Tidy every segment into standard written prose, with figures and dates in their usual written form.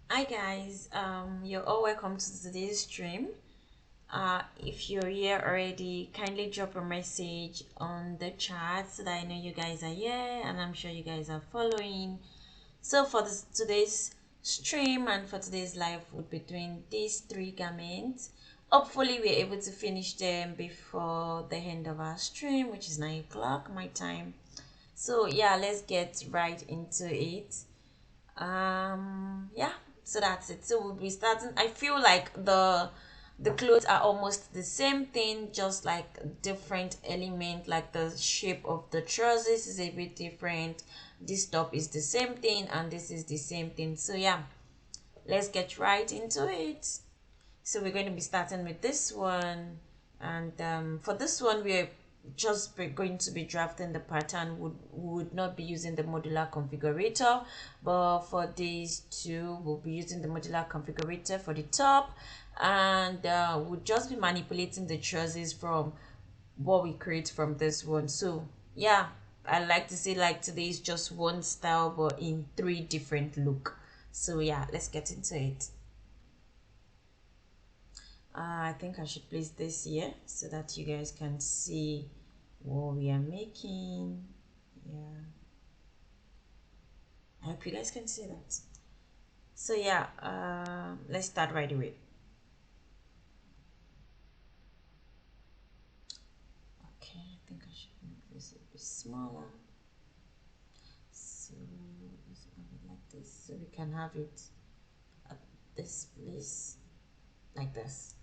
Hi guys, you're all welcome to today's stream. If you're here already, kindly drop a message on the chat so that I know you guys are here and I'm sure you guys are following. So for today's stream and for today's live, we'll be doing these three garments. Hopefully we're able to finish them before the end of our stream, which is 9 o'clock my time. So yeah, let's get right into it. Yeah, so that's it. So we'll be starting. I feel like the clothes are almost the same thing, just like different element. Like the shape of the trousers is a bit different. This top is the same thing and this is the same thing. So yeah, let's get right into it. So we're going to be starting with this one, and for this one we're just going to be drafting the pattern. Would not be using the modular configurator, but for these two we'll be using the modular configurator for the top, and we'll just be manipulating the trousers from what we create from this one. So yeah, I like to say like today is just one style but in three different look. So yeah, let's get into it. I think I should place this here so that you guys can see what we are making. Yeah, I hope you guys can see that. So yeah, let's start right away. Okay, I think I should make this a bit smaller. So let's have it like this so we can have it at this place like this.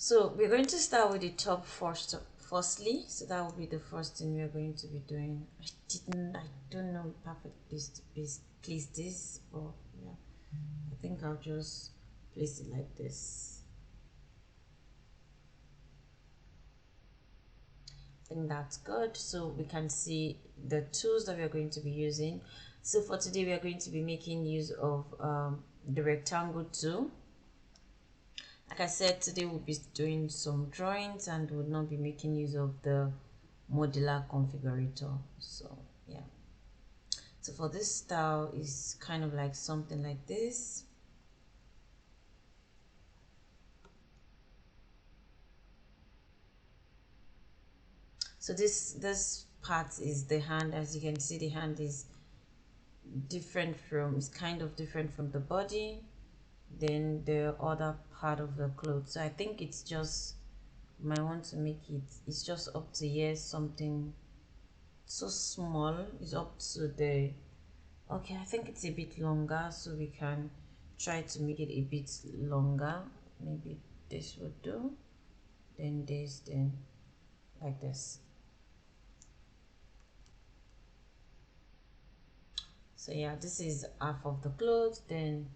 So we're going to start with the top firstly. So that will be the first thing we're going to be doing. I don't know perfect place to place this, but yeah, I think I'll just place it like this. I think that's good. So we can see the tools that we are going to be using. So for today, we are going to be making use of the rectangle tool. Like I said, today we'll be doing some drawings and will not be making use of the modular configurator. So yeah, so for this style is kind of like something like this. So this part is the hand. As you can see, the hand is different from, it's kind of different from the body than the other part of the clothes. So I think it's just, might want to make it, it's just up to here, something so small is up to the, okay, I think it's a bit longer, so we can try to make it a bit longer. Maybe this would do, then this, then like this. So yeah, this is half of the clothes. Then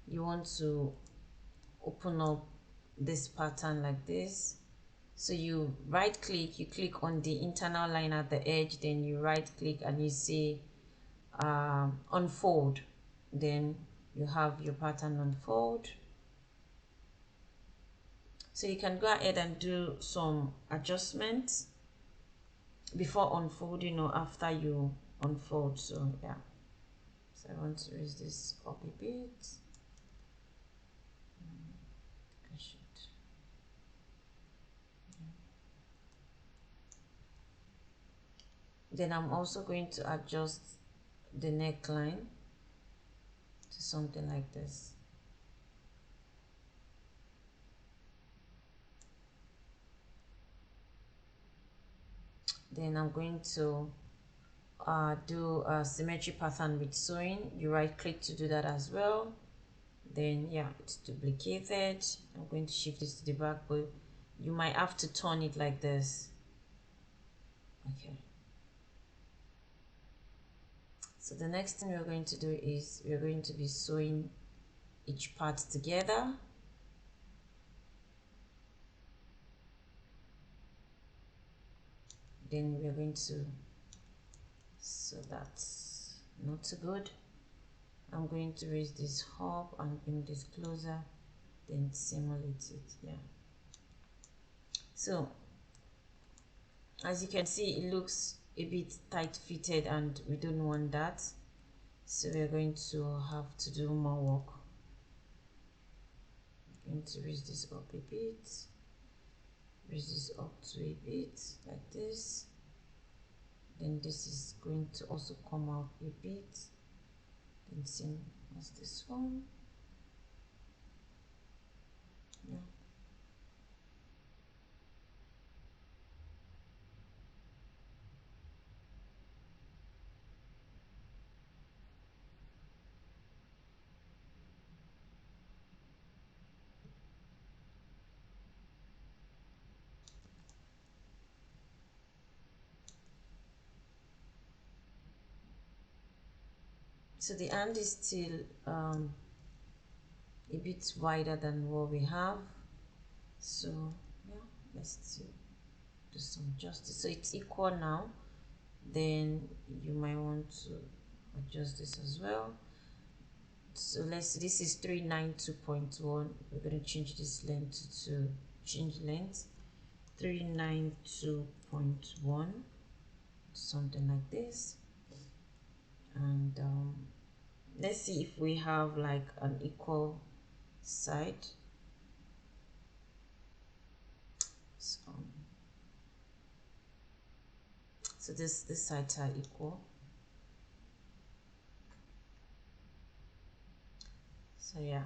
you want to open up this pattern like this. So you right click, you click on the internal line at the edge, then you right click and you say unfold. Then you have your pattern unfold. So you can go ahead and do some adjustments before unfolding or after you unfold. So yeah, so I want to raise this up a bit. I should. Then I'm also going to adjust the neckline to something like this. Then I'm going to do a symmetry pattern with sewing. You right click to do that as well. Then yeah, it's duplicated. I'm going to shift this to the back, but you might have to turn it like this. Okay. So the next thing we're going to do is we're going to be sewing each part together. then we're going to, so that's not so good. I'm going to raise this up and bring this closer, then simulate it. Yeah, so as you can see, it looks a bit tight fitted and we don't want that, so we're going to have to do more work. I'm going to raise this up a bit, raise this up to a bit like this, then this is going to also come out a bit, then same as this one. Yeah. So the hand is still a bit wider than what we have. So yeah, let's still do some justice. So it's equal now. Then you might want to adjust this as well. So let's see, this is 392.1. We're going to change this length to change length 392.1, something like this. And let's see if we have like an equal side. So this sides are equal. So yeah,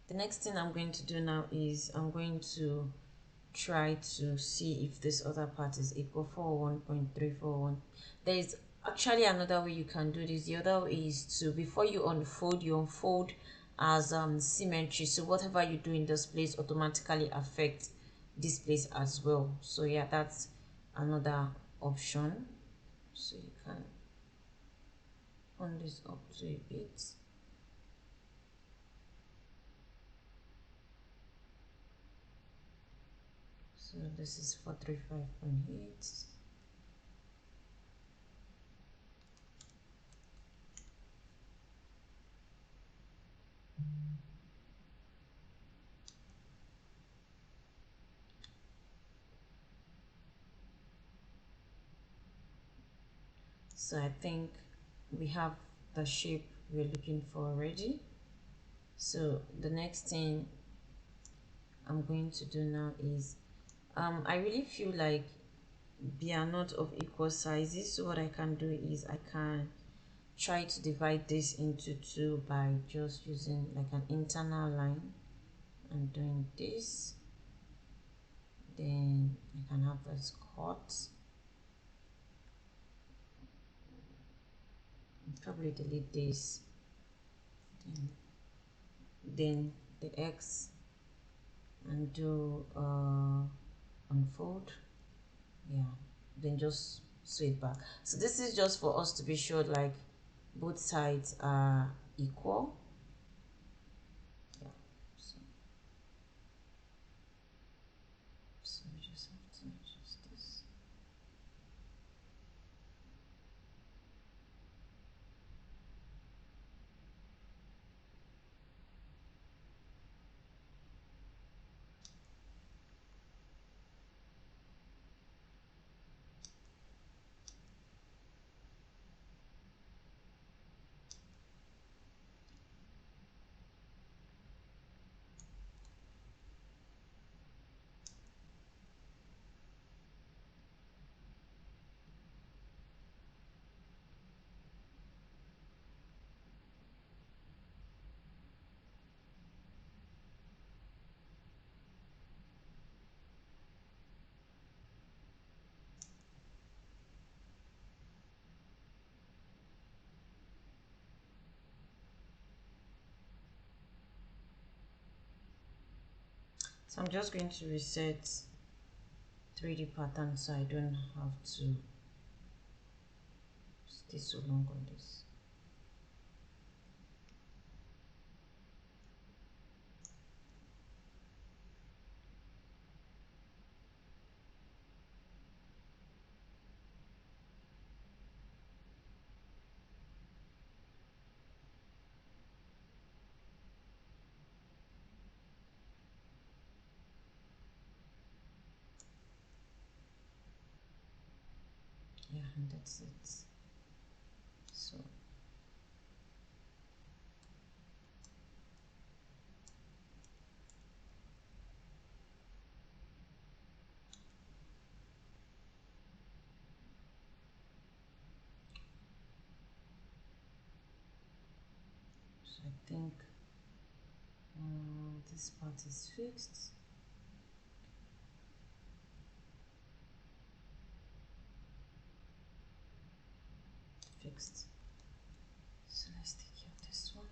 the next thing I'm going to do now is I'm going to try to see if this other part is equal. 401.341. There is actually another way you can do this. The other way is to, before you unfold as symmetry, so whatever you do in this place automatically affects this place as well. So yeah, that's another option. So you can on this up to a bit. So this is 435.8. So I think we have the shape we're looking for already. So the next thing I'm going to do now is I really feel like they are not of equal sizes. So what I can do is I can try to divide this into two by just using like an internal line and doing this. Then I can have this cut. Probably delete this. Then the X and do unfold. Yeah, then just sew it back. So this is just for us to be sure like both sides are equal. Yeah, so we just have to adjust this. So I'm just going to reset 3D pattern so I don't have to stay so long on this. Yeah, and that's it. So I think this part is fixed. Fixed. So let's take out this one.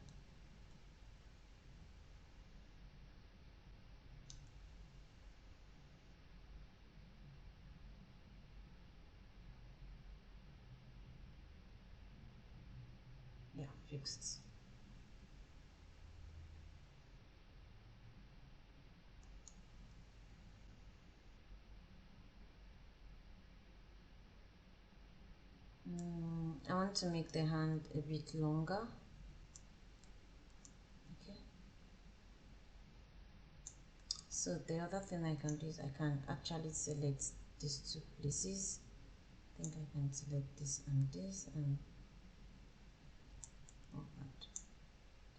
Yeah, fixed. I want to make the hand a bit longer. Okay. So the other thing I can do is I can actually select these two places. I think I can select this and this and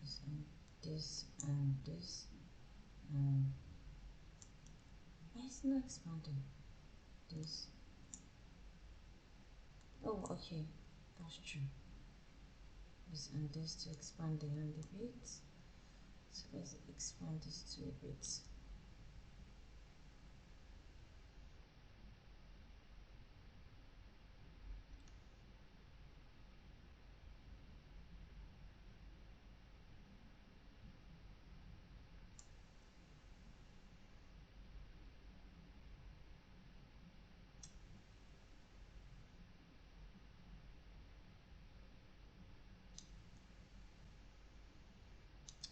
this and this and this. Why is it not expanding? This. Oh, okay, that's true. This and this to expand the hand a bit. So let's expand this to a bit.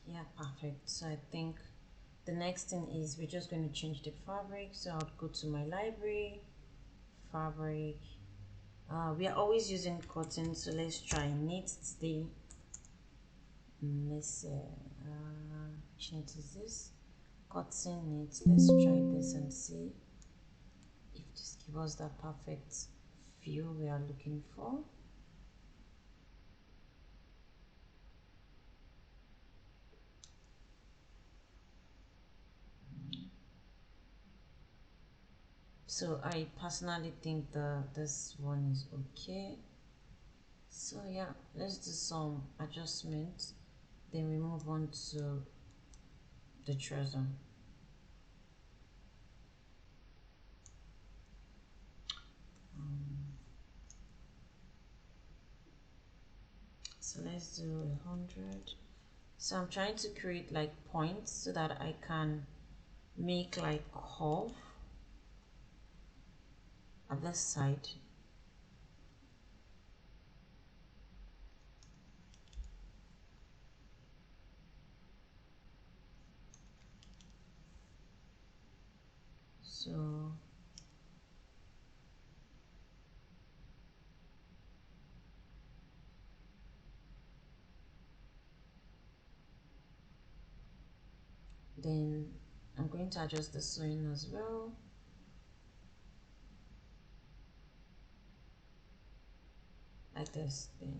Yeah, perfect. So I think the next thing is we're just going to change the fabric. So I'll go to my library, fabric. We are always using cotton, so let's try knit today. Let's which knit is this? Cotton knit. Let's try this and see if this gives us that perfect feel we are looking for. So I personally think this one is okay. So yeah, let's do some adjustments, then we move on to the trouser. So let's do 100. So I'm trying to create like points so that I can make like curve at this side. So then I'm going to adjust the sewing as well. Like this, then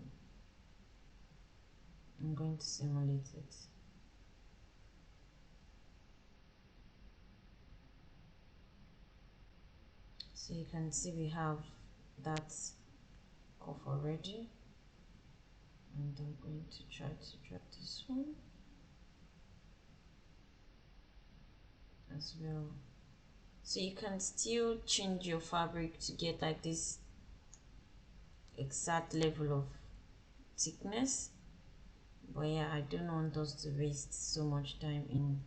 I'm going to simulate it. So you can see we have that curve already, and I'm going to try to drop this one as well. So you can still change your fabric to get like this exact level of thickness, but yeah, I don't want us to waste so much time in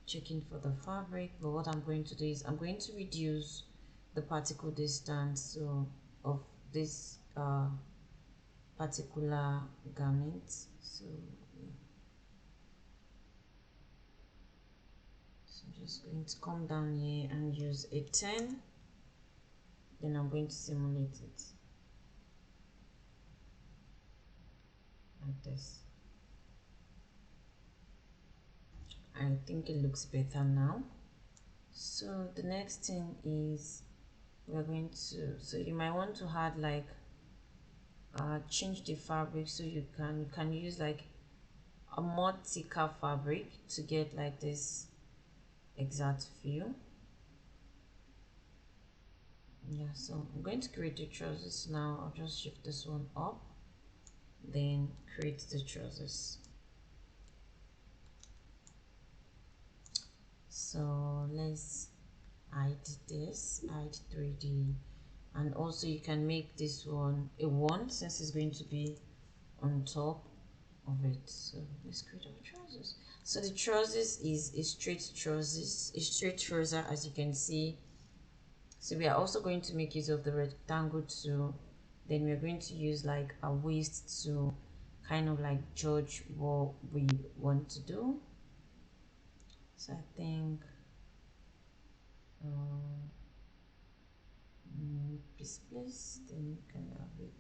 checking for the fabric. But what I'm going to do is I'm going to reduce the particle distance of this particular garment. So yeah, so I'm just going to come down here and use a 10, then I'm going to simulate it like this. I think it looks better now. So the next thing is we're going to, so you might want to add like change the fabric, so you can use like a more thicker fabric to get like this exact view. Yeah, so I'm going to create the trousers now. I'll just shift this one up, then create the trousers. So let's hide this, hide 3D, and also you can make this one a 1 since it's going to be on top of it. So let's create our trousers. So the trousers is a straight trousers, a straight trouser, as you can see. So we are also going to make use of the rectangle too. Then we're going to use like a waist to kind of like judge what we want to do. So I think this place, then you can have it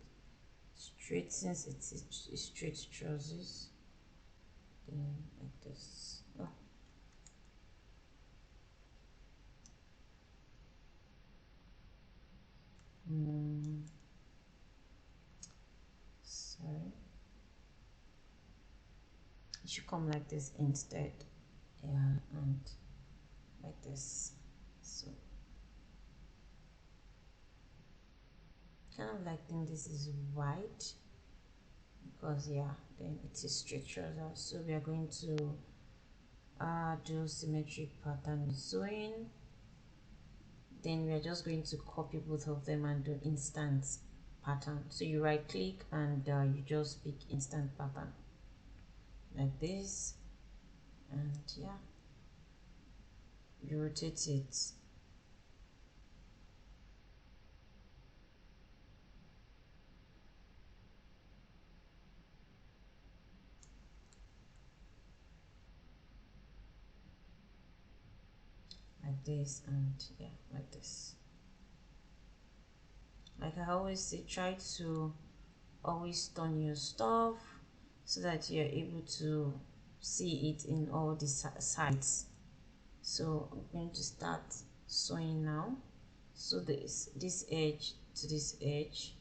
straight since it's straight trousers. Then like this. Oh. Sorry. It should come like this instead. Yeah, and like this. So kind of like think this is white because yeah, then it is straight trouser. So we are going to do symmetric pattern sewing. Then we are just going to copy both of them and do instant pattern. So you right click and you just pick instant pattern like this, and yeah, you rotate it. Like this, and yeah, like this. Like I always say, try to always turn your stuff so that you're able to see it in all the sides. So I'm going to start sewing now. So this edge to this edge,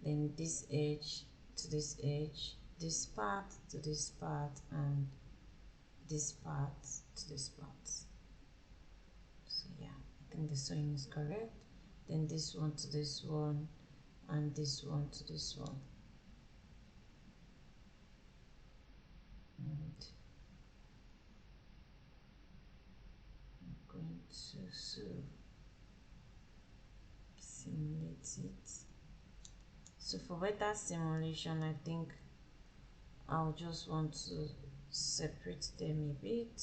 then this edge to this edge, this part to this part, and this part to this part. So yeah, I think the sewing is correct. Then this one to this one, and this one to this one. And I'm going to sort of simulate it. So for better simulation, I think I'll just want to separate them a bit,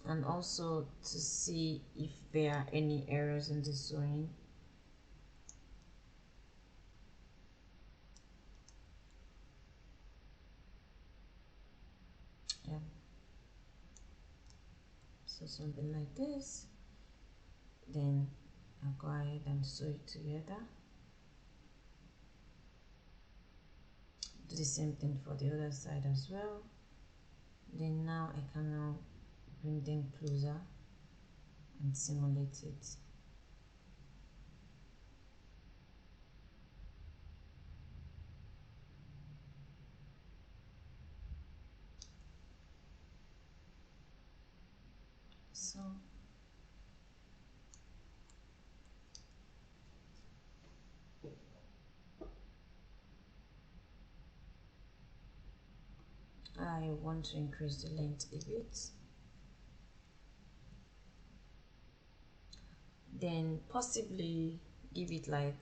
and also to see if there are any errors in the sewing. Yeah, so something like this. Then I'll go ahead and sew it together. Do the same thing for the other side as well. Then now I can now bring them closer and simulate it. So I want to increase the length a bit. Then possibly give it like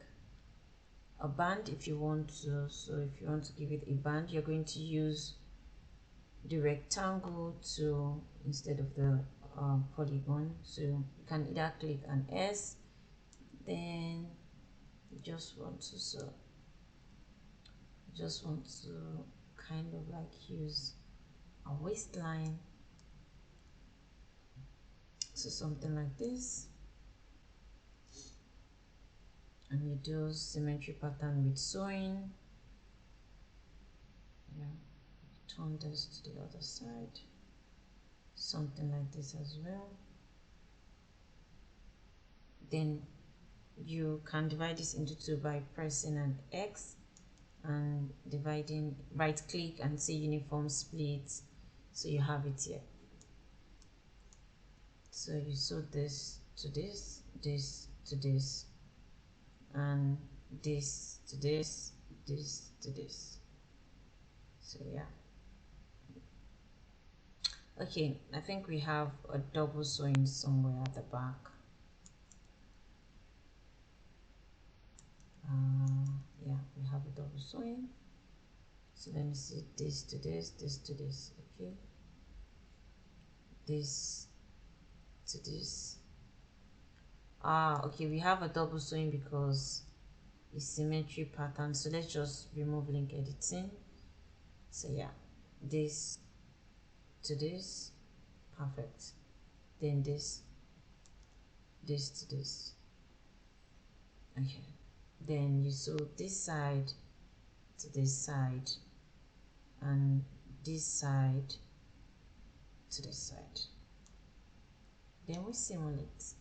a band if you want to. So if you want to give it a band, you're going to use the rectangle to instead of the polygon. So you can either click an S, then you just want to kind of like use a waistline, so something like this, and you do symmetry pattern with sewing. Yeah, turn this to the other side, something like this as well. Then you can divide this into two by pressing an X and dividing, right click and say uniform split, so you have it here. So you sew this to this, this to this, and this to this, this to this. So yeah. Okay, I think we have a double sewing somewhere at the back. Yeah, we have a double sewing. So let me see, this to this, this to this. Okay, this to this. Okay, we have a double sewing because it's symmetry pattern. So let's just remove link editing. So yeah, this to this, perfect. Then this to this. Okay, then you sew this side to this side and this side to this side. Then we simulate.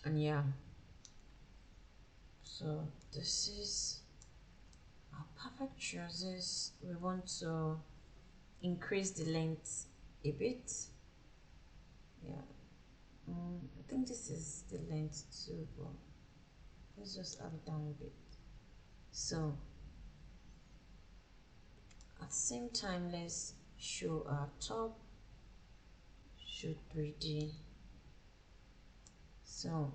And yeah, so this is our perfect trousers. We want to increase the length a bit. Yeah, I think this is the length too, but let's just add it down a bit. So at the same time, let's show our top, show 3D. So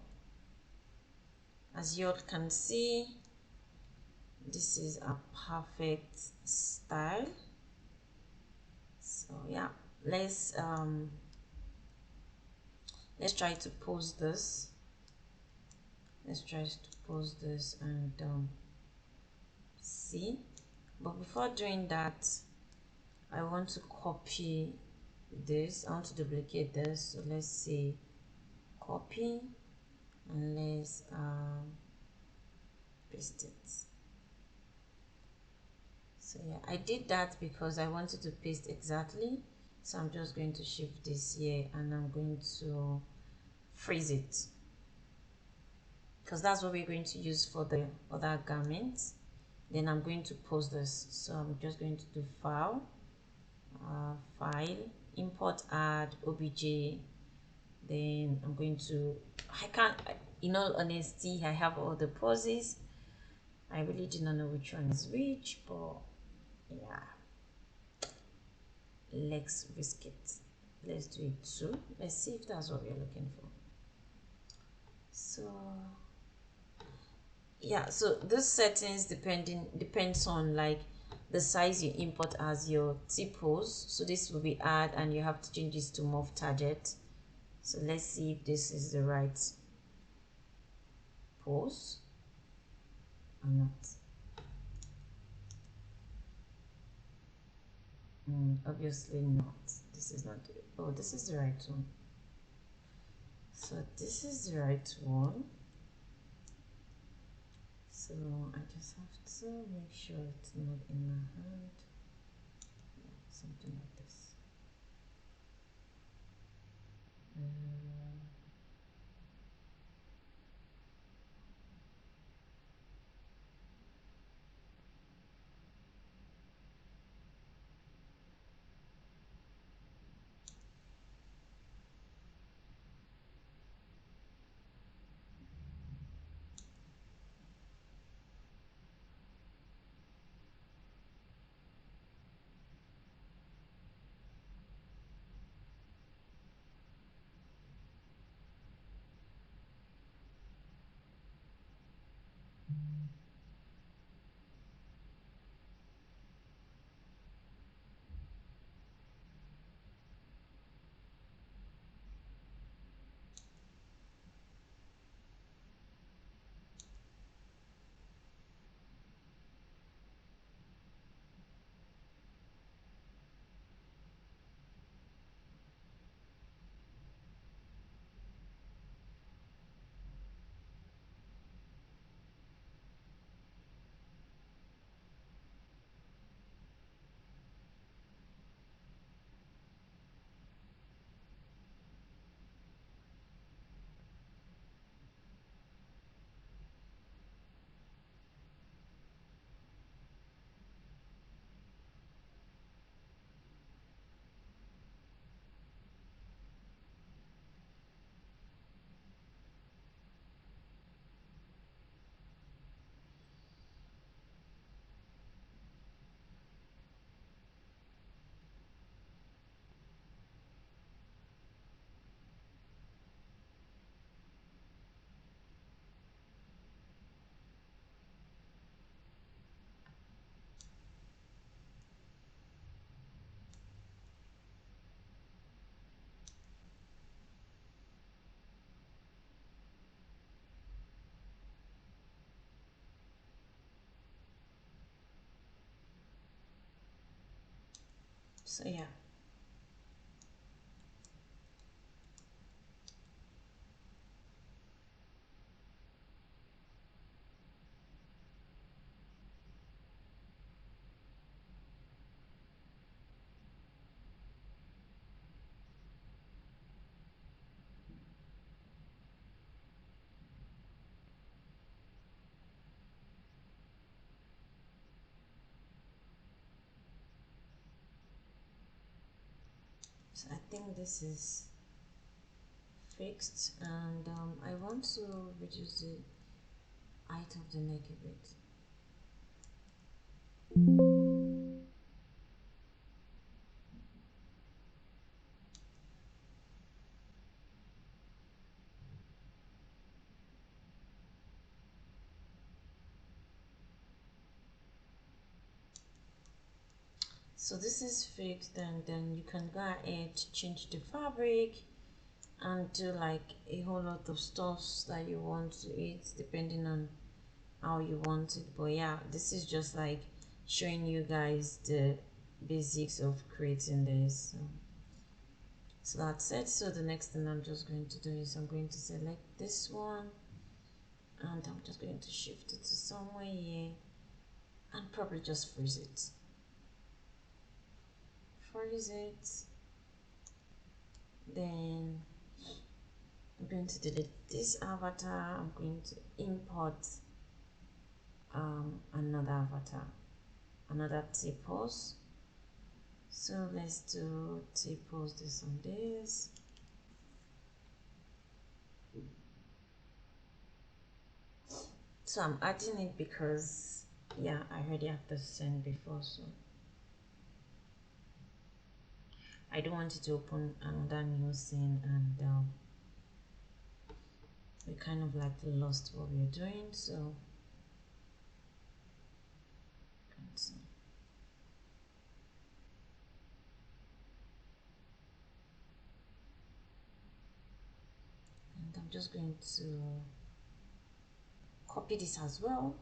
as you all can see, this is a perfect style. So yeah, let's try to pose this. Let's try to pose this and see. But before doing that, I want to copy this. I want to duplicate this. So let's say copy and let's paste it. So yeah, I did that because I wanted to paste exactly. So I'm just going to shift this here and I'm going to freeze it, because that's what we're going to use for the other garments. Then I'm going to post this. So I'm just going to do file, import add obj. Then I'm going to, I can't, in all honesty, I have all the poses. I really do not know which one is which, but yeah, let's risk it. Let's do it too. Let's see if that's what we're looking for. So yeah, so this settings depends on like the size you import as your T-pose. So this will be add and you have to change this to move target. So let's see if this is the right pose or not. Obviously not. This is not. Oh, this is the right one. So this is the right one. So I just have to make sure it's not in my hand. Yeah, something like this. So yeah. So I think this is fixed, and I want to reduce the height of the neck a bit. So this is fixed, and then you can go ahead to change the fabric and do like a whole lot of stuffs that you want to it depending on how you want it. But yeah, this is just like showing you guys the basics of creating this. So that's it. So the next thing I'm just going to do is I'm going to select this one, and I'm just going to shift it to somewhere here and probably just freeze it. Then I'm going to delete this avatar. I'm going to import another avatar, another T-pose. So let's do T-pose this on this. So I'm adding it because yeah, I already have the scene before, so I don't want it to open another new scene, and we kind of like lost what we're doing. So and I'm just going to copy this as well.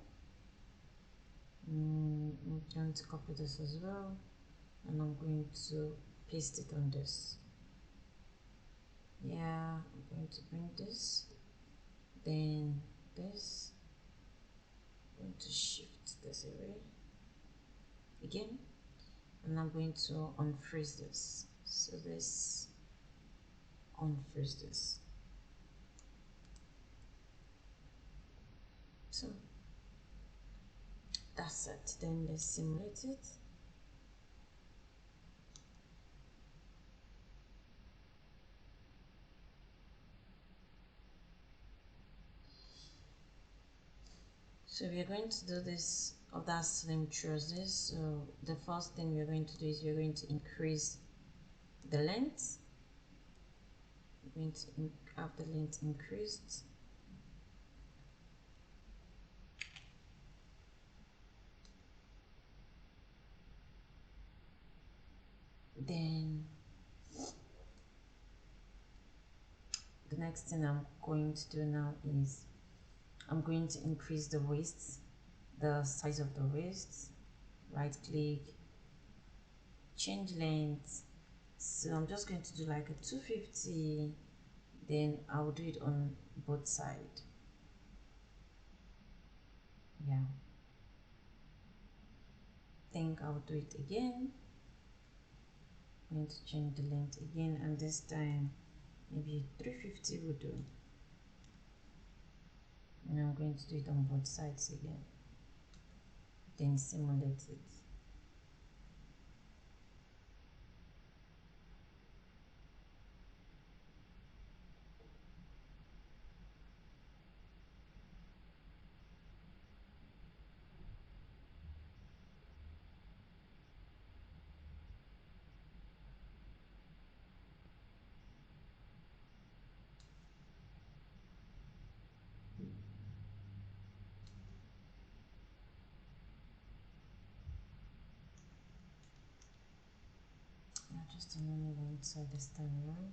I'm going to copy this as well, and I'm going to paste it on this. Yeah, I'm going to bring this, then this. I'm going to shift this away again, and I'm going to unfreeze this. So this unfreeze this. So that's it. Then let's simulate it. So we are going to do this of that slim trousers. So the first thing we're going to do is we're going to increase the length. We're going to have the length increased. Then the next thing I'm going to do now is I'm going to increase the waist, the size of the waist. Right click, change length. So I'm just going to do like a 250, then I'll do it on both sides. Yeah, think I'll do it again. I'm going to change the length again, and this time maybe 350 will do. And I'm going to do it on both sides again, then simulate it. Yeah, just on only one side this time around.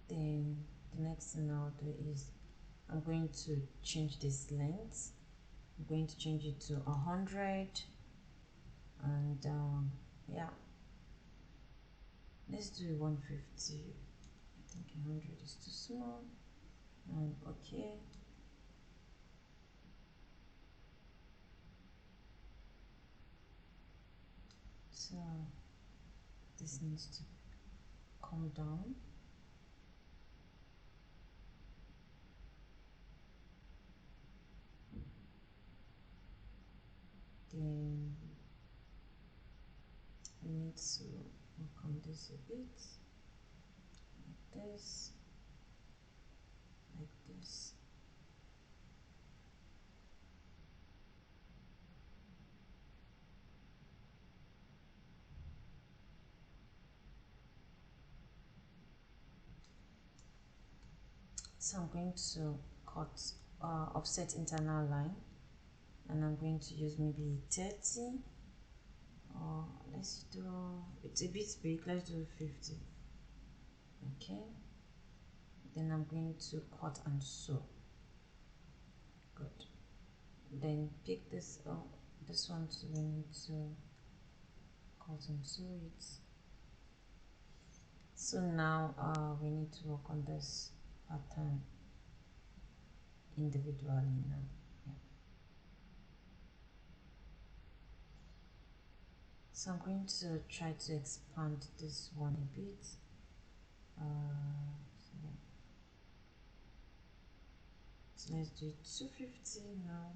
Then the next thing I'll do is I'm going to change this length. I'm going to change it to 100, and yeah, let's do 150. I think 100 is too small, and okay. So this needs to come down. Then we need to work on this a bit, like this, like this. So I'm going to cut offset internal line, and I'm going to use maybe 30, or let's do, it's a bit big, let's do 50. Okay, then I'm going to cut and sew. Good. Then pick this up, this one, so we need to cut and sew it. So now we need to work on this pattern individually now. Yeah. So I'm going to try to expand this one a bit. So let's do 250 now.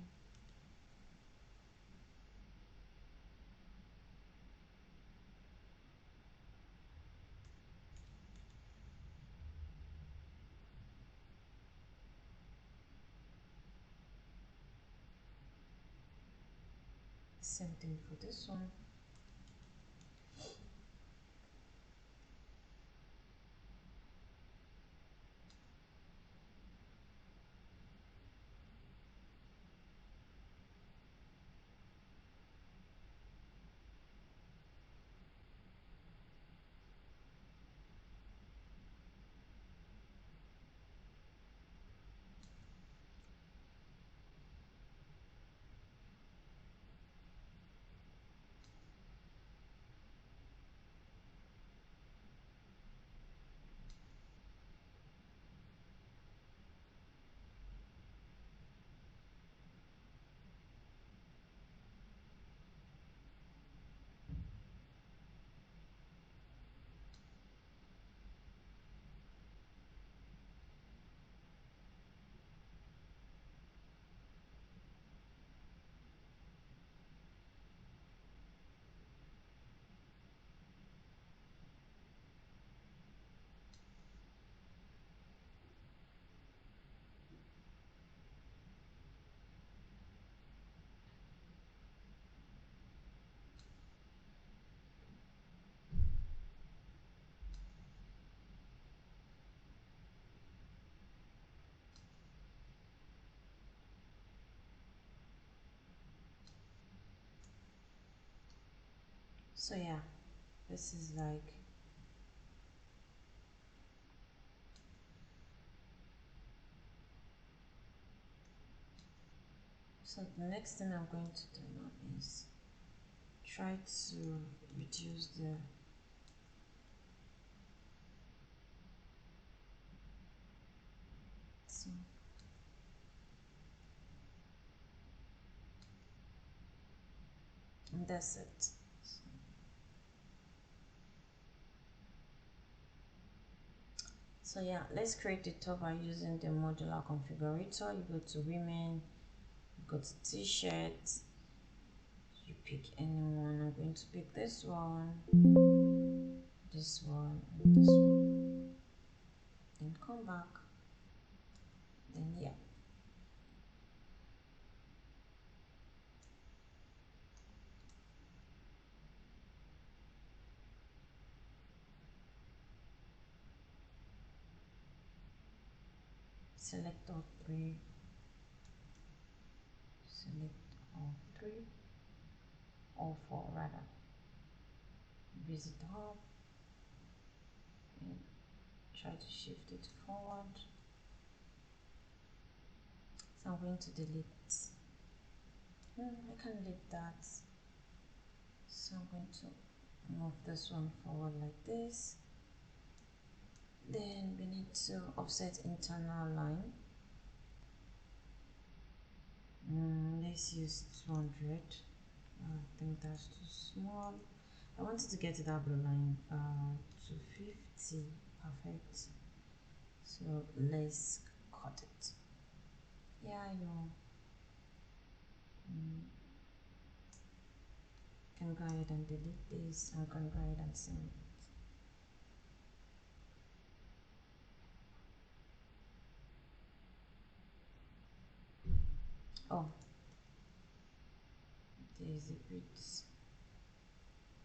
Same thing for this one. So yeah, this is like, so the next thing I'm going to do now is try to reduce the so and that's it. So yeah, let's create the top by using the modular configurator. You go to women, you go to t-shirts, you pick any one. I'm going to pick this one, this one, and this one. Then come back. Then yeah. Select all three. Select all three. All four rather. Visit hub. And try to shift it forward. So I'm going to delete. I can leave that. So I'm going to move this one forward like this. Then we need to offset internal line. Let's use 200. I think that's too small. I wanted to get to that blue line 250. Perfect. So let's cut it. Yeah, I know. Can go ahead and delete this and can go ahead and send it. Oh, there's a bit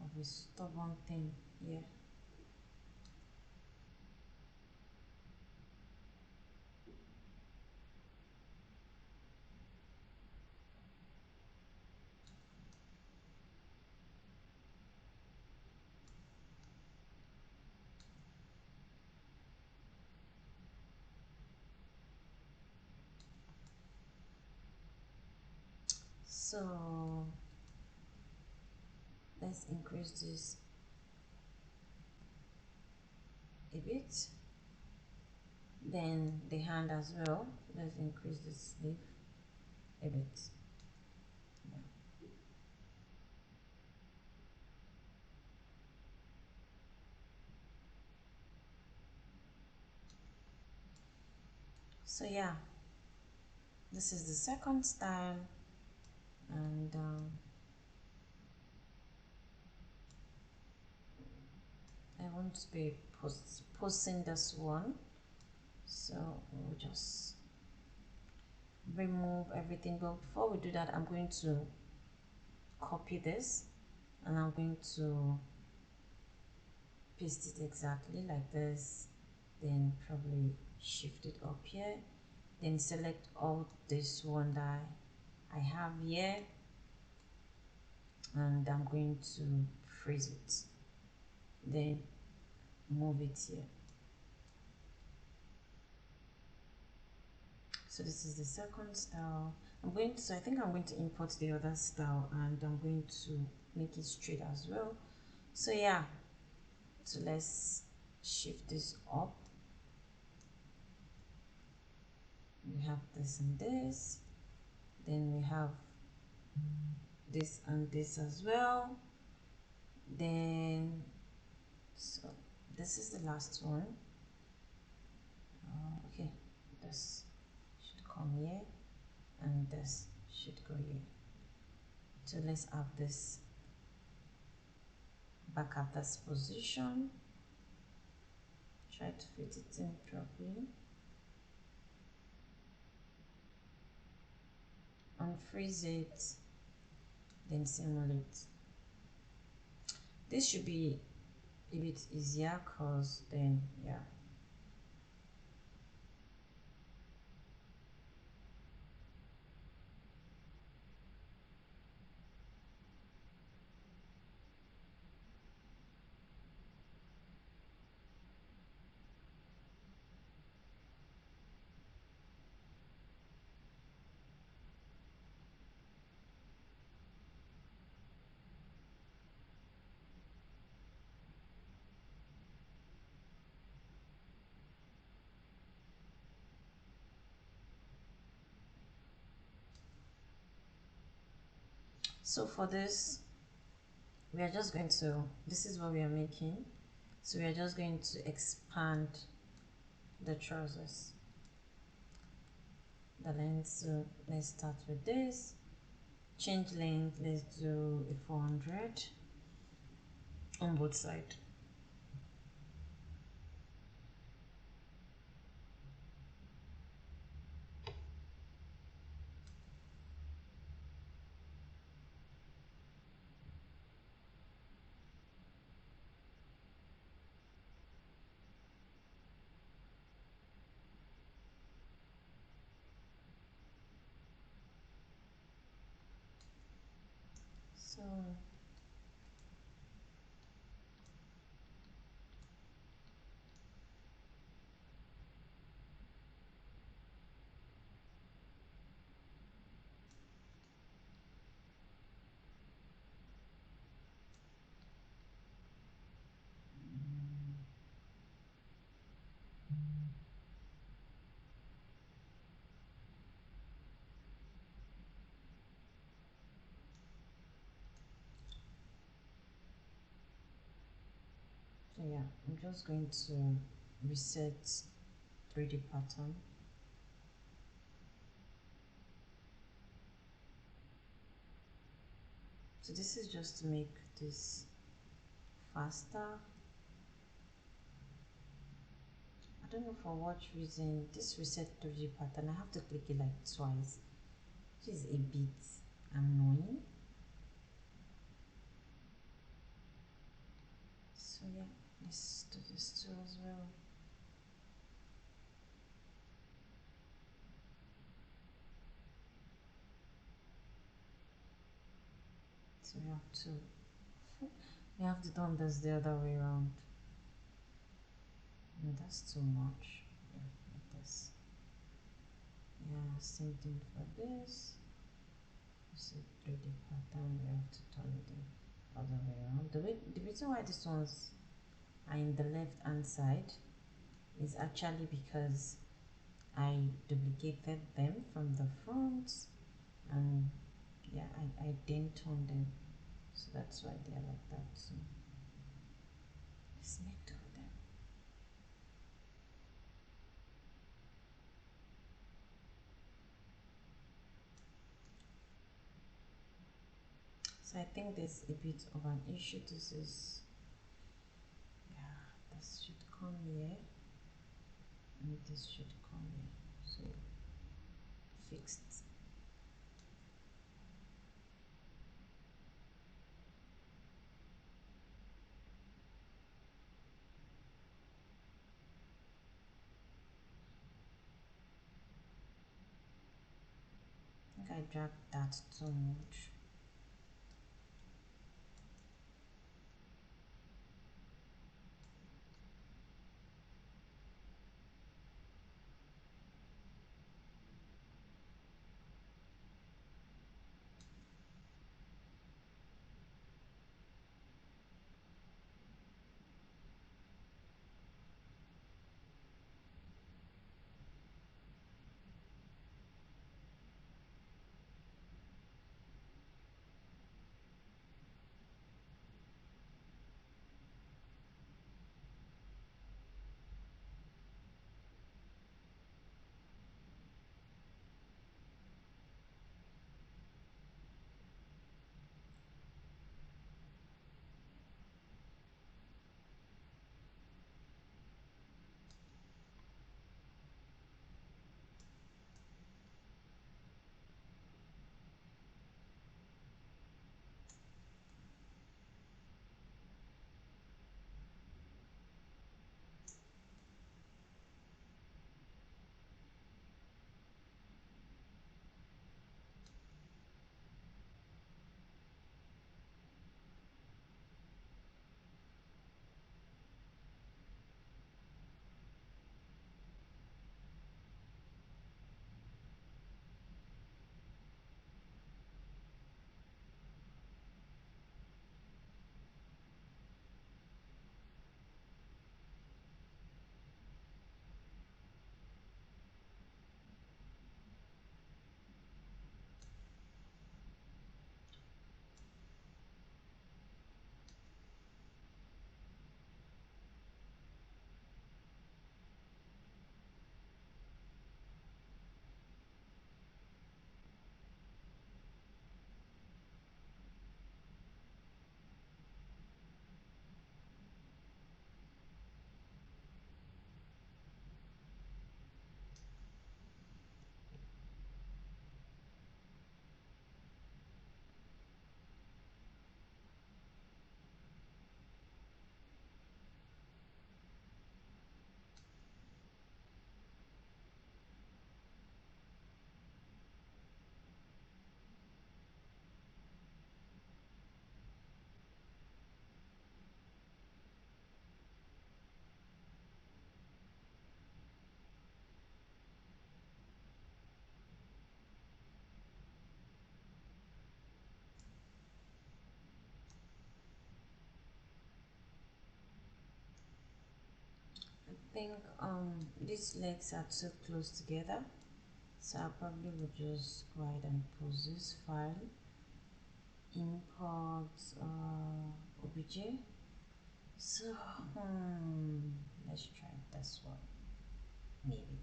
of a stubborn thing here. So let's increase this a bit. Then the hand as well. Let's increase the sleeve a bit. Yeah. So yeah, this is the second style, and I want to be posting this one, so we'll just remove everything. But before we do that, I'm going to copy this and I'm going to paste it exactly like this, then probably shift it up here, then select all this one that I have here, and I'm going to freeze it, then move it here. So this is the second style. I think I'm going to import the other style, and I'm going to make it straight as well. So yeah, so let's shift this up. We have this and this, then we have this and this as well. Then so this is the last one. Okay, this should come here and this should go here. So let's have this back at this position. Try to fit it in properly. Unfreeze it, then simulate. This should be a bit easier because then, yeah. So for this, we are just going to, this is what we are making. So we are just going to expand the trousers. The length, so let's start with this. Change length, let's do a 400 on both sides. So yeah, I'm just going to reset 3D pattern. So this is just to make this faster. I don't know for what reason this reset 3D pattern, I have to click it like twice, which is a bit annoying. So yeah, let's do this too as well. So we have to do this the other way around. No, that's too much. Yeah, like this. Yeah, same thing for this. It's a 3D pattern, we have to turn it the other way around. The reason why these ones are in the left hand side is actually because I duplicated them from the front, and yeah, I didn't turn them, so that's why they're like that. So let's make do with them. So I think there's a bit of an issue. This is, yeah, this should come here and this should come here. So fixed. I think I dragged that too much. I think these legs are too close together, so I probably would just go ahead and pause this file, import obj, So let's try this one maybe.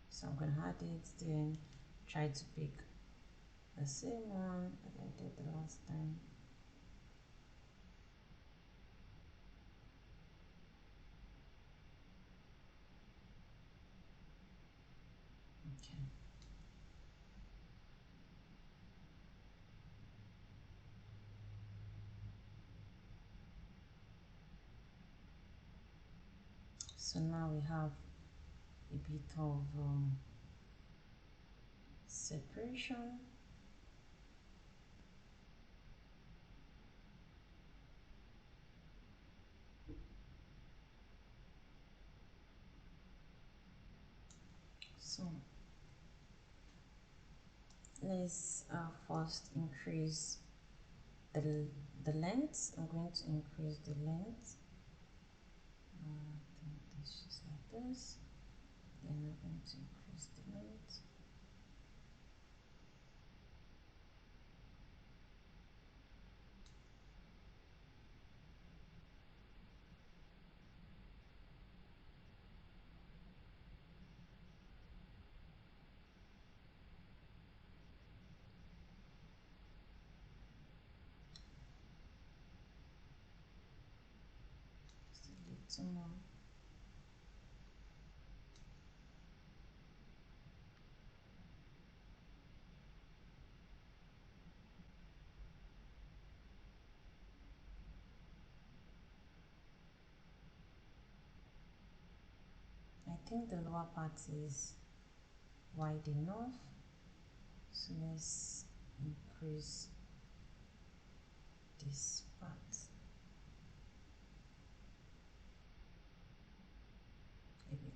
So I'm gonna add it, then try to pick the same one that I did the last time. Okay. So now we have a bit of separation. So let's first increase the length. I'm going to increase the length. This just like this. Then I'm going to increase the length. Just a little more. I think the lower part is wide enough, so let's increase this part a bit.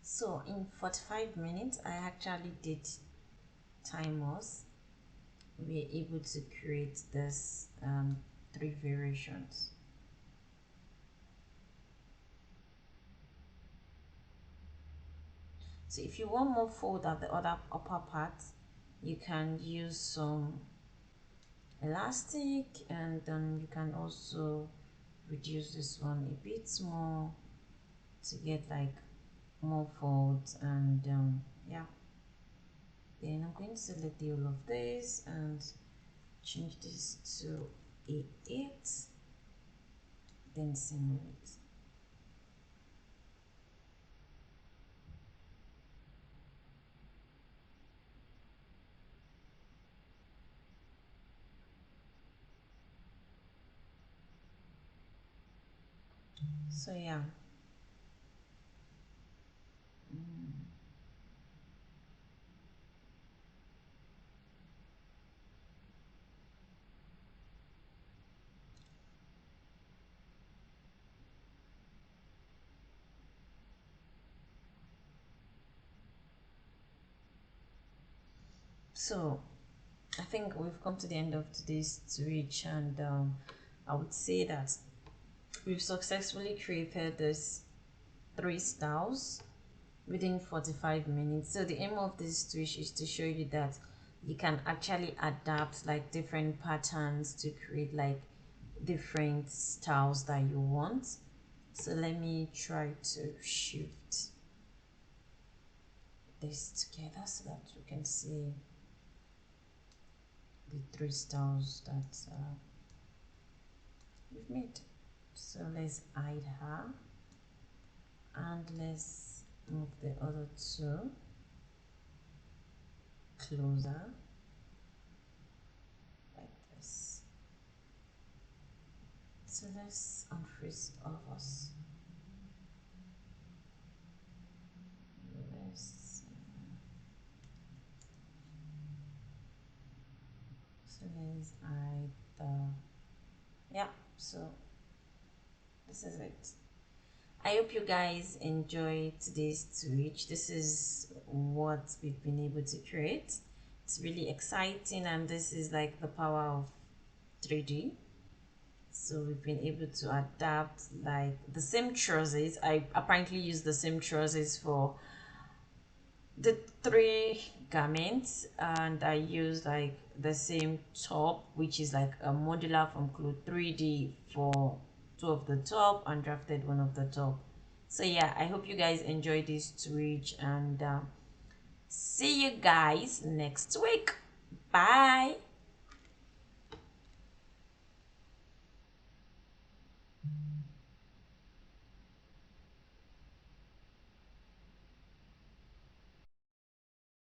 So in 45 minutes, I actually did timers. We were able to create this three variations. So if you want more fold at the other upper part, you can use some elastic, and then you can also reduce this one a bit more to get like more folds, and yeah. Then I'm going to select the all of this and change this to A8, then simulate. So yeah. So I think we've come to the end of today's switch, and I would say that we've successfully created this 3 styles within 45 minutes. So the aim of this switch is to show you that you can actually adapt like different patterns to create like different styles that you want. So let me try to shift this together so that you can see the 3 styles that we've made. So let's hide her and let's move the other two closer like this. So let's unfreeze all of us. Let's so let's hide the yeah. So this is it. I hope you guys enjoyed today's switch. This is what we've been able to create. It's really exciting, and this is like the power of 3D. So we've been able to adapt like the same trousers. I apparently use the same trousers for the 3 garments, and I use like the same top, which is like a modular from CLO3D for 2 of the top and drafted 1 of the top. So yeah, I hope you guys enjoy this switch, and see you guys next week. Bye.